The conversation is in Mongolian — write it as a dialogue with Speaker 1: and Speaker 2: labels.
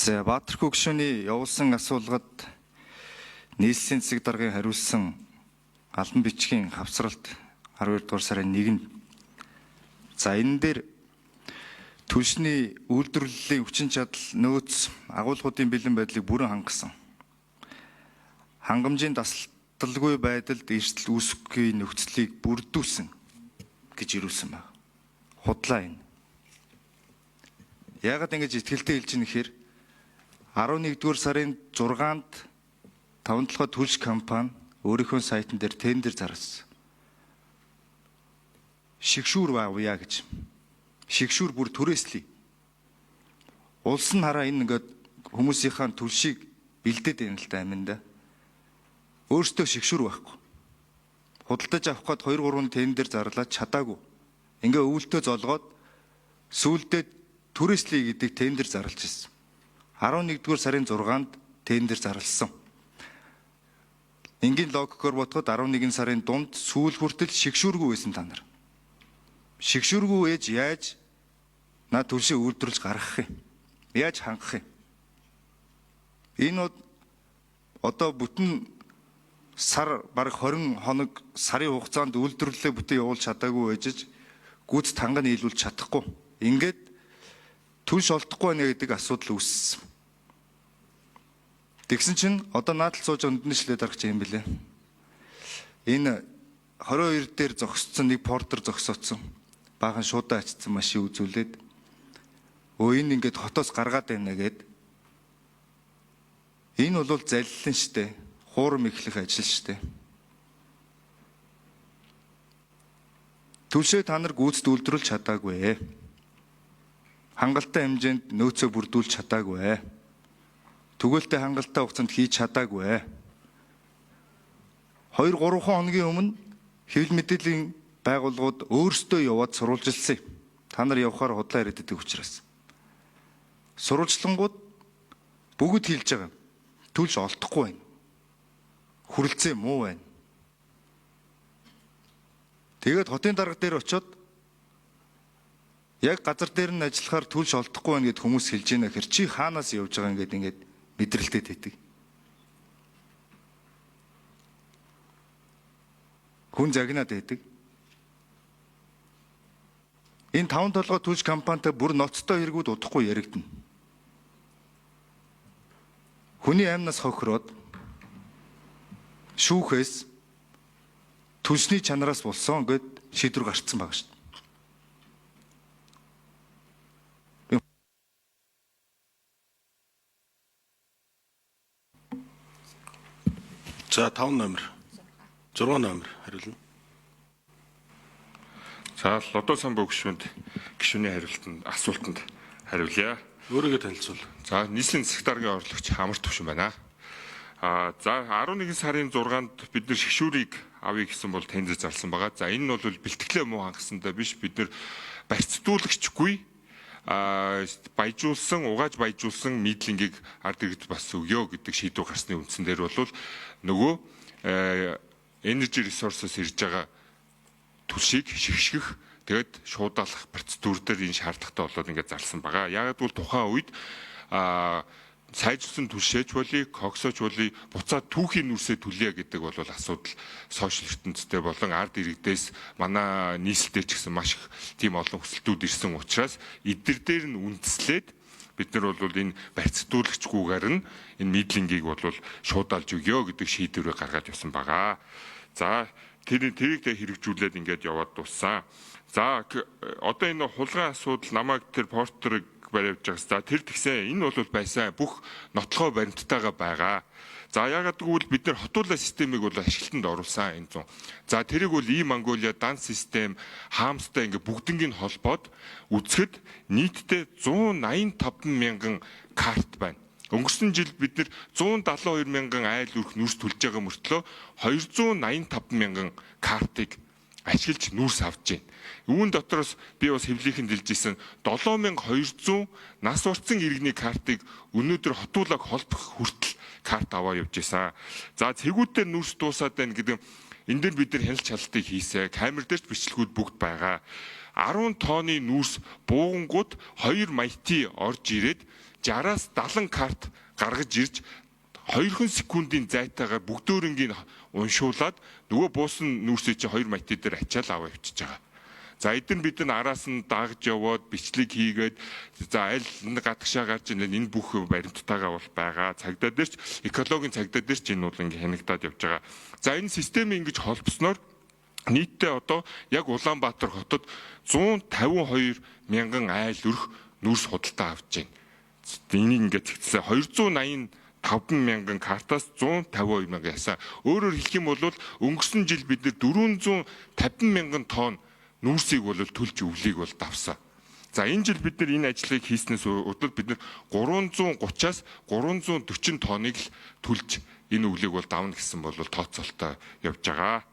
Speaker 1: За Баатархүү гишүүний явуулсан асуулгад нийслэлийн засаг даргын хариулсан албан бичгийн хавцралт 12 дугаар сарын 1-нд за энэ дээр түлшний үйлдвэрлэлийн хүчин чадал нөөц агуулгуудын бэлэн байдлыг бүрэн хангасан. Хангамжийн тасалдалгүй байдалд эрсдэл үүсэхгүй нөхцөлийг бүрдүүлсэн гэж ирүүлсэн байна. Худлаа энэ. Яагаад ингэж итгэлтэй хэлж ийн гэхээр 11-р сарын 6-нд 5 түлш компани өөрийнхөө сайтн дээр тендер зарласан. Шигшүүр авъя гэж. Шигшүүр бүр түрээслэе. Улс нь хараа энэ ингээд хүмүүсийнхаа түлшийг бэлдээд байна л да аминда. Өөртөө шигшүүр байхгүй. Худалдаж авах гээд 2-3 тендер зарлаад чадаагүй. Ингээ өвөлтөө золгоод сүүлдээ түрээслэе гэдэг тендер зарлаж ирсэн. 11-р сарын 6-нд тендер зарласан. Энгийн логикоор бодоход 11 сарын дунд сүүл хүртэл шигшүүргүй байсан та нар. Шигшүүргүй ээж яаж наа түлшийг үйлдвэрлэж гаргах юм? Яаж хангах юм? Энэ одоо бүтэн сар бараг 20 хоног сарын хугацаанд үйлдвэрлэлээ бүтэн явуулж чадаагүй байж гүйцэд ханган нийлүүлж чадахгүй. Ингээд түлш олдохгүй байна гэдэг асуудал үүссэн. Тэгсэн чинь одоо наадал сууж өндний шлээ дарагч юм билээ. Энэ 22 дээр зогсцсон нэг портер зогсооцсон. Баахан шуудаа ачсан машин үзүүлээд энэ ингээд хотоос гаргаад байна гэд. Энэ бол залилан штэ. Хуурам эхлэх ажил штэ. Түлшээ та нар гүйцэд үйлдвэрлэж чадаагүй. Хангалттай хэмжээнд нөөцөө бүрдүүлж чадаагүй. Түгээлтэй хангалттай хугацаанд хийж чадаагүй. 2-3 хоногийн өмнө хэвлэл мэдээллийн байгууллагууд өөрсдөө яваад сурвалжилсан. Та нар явахаар худлаа яриад байдаг учраас. Сурвалжлангууд бүгд хэлж байгаа. Түлш олдохгүй байна. Хүрэлцээ муу байна. Тэгээд хотын дарга дээр очиод яг газар дээр нь ажиллахаар түлш олдохгүй байна гэд хүмүүс хэлж байна гэхэр чи хаанаас явж байгаа ингээд мэдрэлтэй тэтэг. Хүн загнаад байдаг. Энэ 5 толгой түлш компанитай бүр ноцтой хэрэгүүд удахгүй яригдана. Хүний аймнаас хохироод шүүхээс түлшний чанараас болсон гэд шийдвэр гарцсан байгаа шүү дээ.
Speaker 2: За 5 номер 6 номер хариулна.
Speaker 3: За Лодо самбуу гишүүний асуултанд хариулъя.
Speaker 2: Өөрийгөө танилцуул.
Speaker 3: За нийслэлийн засаг даргын орлогч Амар Төвшин байна. За 11 сарын 6-нд бид нар шигшүүрийг авъя гэсэн бол тендер зарласан байгаа. За энэ нь бол бэлтгэлээ муу хангасандаа биш, бид нар барьцдуулагчгүй баяжуулсан, угааж баяжуулсан нийтлэнгийг ард иргэд бас өгөө гэдэг шийдвэр гарсны үндсэн дээр бол нөгөө Energy Resources ирж байгаа түлшийг шигшгэх, тэгээд шуудаалах процедур дээр энэ шаардлагатай болоод ингээд зарласан байгаа. Яагаад гэвэл тухайн үед сайжирсан түлшээч болий, коксооч болий, буцаад түүхийн нүрсээ түлье гэдэг бол асуудал сошиал ертөнцтэй болон ард иргэдээс манай нийслэлтэй ч гэсэн маш их тийм олон хүсэлтүүд ирсэн учраас эдгээр дээр нь үндэслээд бид нар бол энэ барьцдуулагчгүйгээр нь энэ нийтлэнгийг бол шуудаалж өгөө гэдэг шийдвэрээ гаргаж явсан байгаа. За тэрийг хэрэгжүүлээд ингээд яваад дуссан. За одоо энэ хулгайн асуудал намайг тэр портерыг барьж байгаа. За тэр тэгсэн энэ бол байсан бүх нотлохоо баримттайгаа байгаа. За яагаад гэвэл бид нар хотуулаа системийг бол ашиглалтанд оруулсан энэ 100. За тэрийг бол Mongolia дан систем хаамстай ингээ бүгднийг нь холбоод үзэхэд нийтдээ 185 мянган карт байна. Өнгөрсөн жил бид нар 172 мянган айл үрх нүрс төлж байгаа мөртлөө 285 мянган картыг ашиглаж нүрс авч байна. Үүн дотроос би бас хэвлийнхэн дэлжсэн 7200 нас урцсан иргэний картыг өнөөдөр хотуулаг холбох хүртэл карт аваа явж байсан. За цэгүүдээр нүрс дуусаад байна гэдэг энэ дээр бид нар хяналт шалгалтыг хийсэ. Камер дээрч бичлэгүүд бүгд байгаа. 10 тонны нүрс буугангууд 2 маятий орж ирээд 60-аас 70 карт гаргаж ирж 2 секундын зайтайгаар бүгдөөрөнгийн уншуулад нөгөө буусан нүүрсээ чи 2 майт дээр ачаал аваа явчихж байгаа. За эдгээр бид нар араас нь дагж яваад бичлэг хийгээд за аль гадагшаа гарч энэ бүх баримттайгаа бол байгаа. Цагдаа дээр ч экологийн цагдаа дээр ч энэ бол ингээ хянагдаад явж байгаа. За энэ системийг ингэж холбосноор нийтдээ одоо яг Улаанбаатар хотод 152 мянган айл өрх нүүрс худалдаа авч байна. Энийг ингээд зэгцлээ 285 мянган картаас 152 мянган ясаа. Өөрөөр хэлэх юм бол өнгөрсөн жил бид нэр 450 мянган тонн нүүрсийг бол төлж өвлийг бол давсан. За энэ жил бид нар энэ ажлыг хийснээс удаа бид нар 330-аас 340 тонныг л төлж энэ өвлийг бол давна гэсэн бол тооцоолтой явж байгаа.